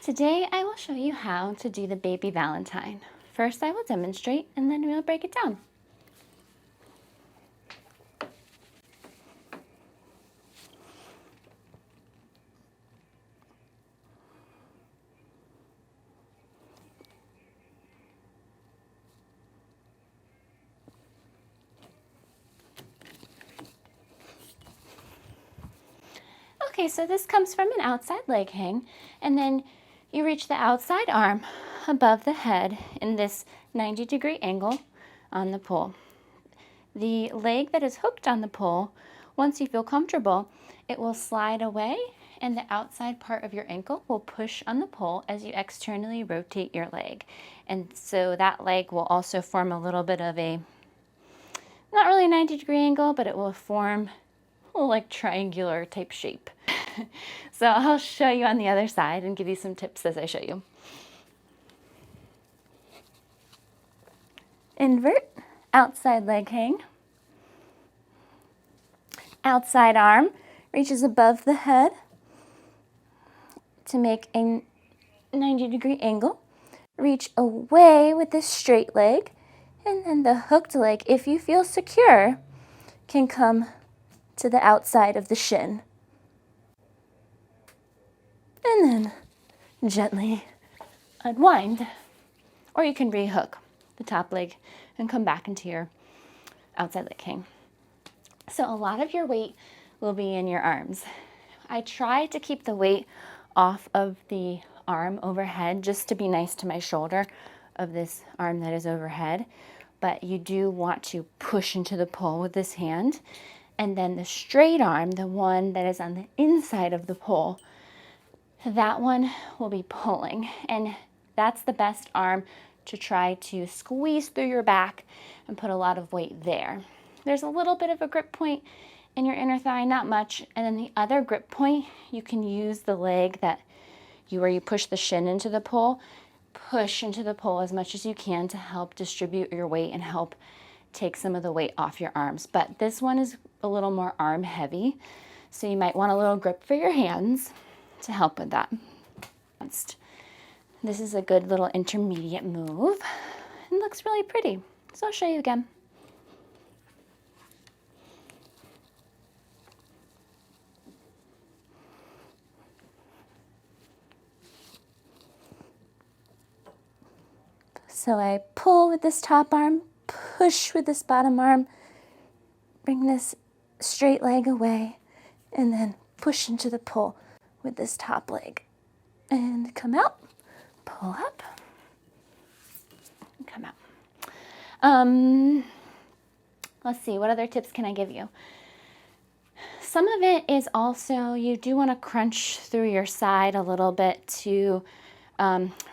Today I will show you how to do the baby Valentine. First I will demonstrate and then we'll break it down. Okay, so this comes from an outside leg hang, and then you reach the outside arm above the head in this 90-degree angle on the pole. The leg that is hooked on the pole, once you feel comfortable, it will slide away and the outside part of your ankle will push on the pole as you externally rotate your leg. And so that leg will also form a little bit of a, not really a 90-degree angle, but it will form a little like triangular type shape. So I'll show you on the other side and give you some tips as I show you. Invert, outside leg hang. Outside arm reaches above the head to make a 90-degree angle. Reach away with this straight leg, and then the hooked leg, if you feel secure, can come to the outside of the shin. And then gently unwind. Or you can rehook the top leg and come back into your outside leg hang. So a lot of your weight will be in your arms. I try to keep the weight off of the arm overhead just to be nice to my shoulder of this arm that is overhead. But you do want to push into the pole with this hand. And then the straight arm, the one that is on the inside of the pole, that one will be pulling. And that's the best arm to try to squeeze through your back and put a lot of weight there. There's a little bit of a grip point in your inner thigh, not much. And then the other grip point, you can use the leg where you push the shin into the pole. Push into the pole as much as you can to help distribute your weight and help take some of the weight off your arms. But this one is a little more arm heavy, so you might want a little grip for your hands to help with that. This is a good little intermediate move. It looks really pretty. So I'll show you again. So I pull with this top arm, push with this bottom arm, bring this straight leg away, and then push into the pole with this top leg. And come out, pull up, and come out. Let's see, what other tips can I give you? Some of it is also, you do want to crunch through your side a little bit to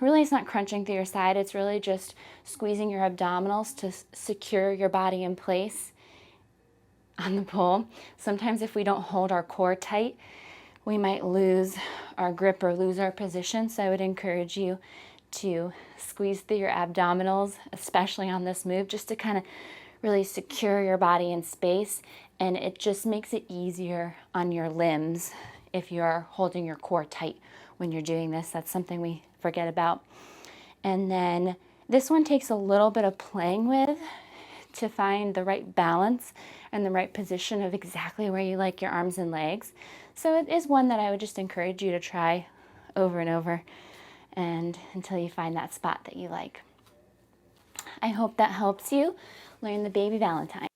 really it's not crunching through your side, it's really just squeezing your abdominals to secure your body in place on the pole. Sometimes if we don't hold our core tight, we might lose our grip or lose our position. So I would encourage you to squeeze through your abdominals, especially on this move, just to kind of really secure your body in space. And it just makes it easier on your limbs if you're holding your core tight when you're doing this. That's something we forget about. And then this one takes a little bit of playing with to find the right balance and the right position of exactly where you like your arms and legs. So it is one that I would just encourage you to try over and over and until you find that spot that you like. I hope that helps you learn the baby Valentine.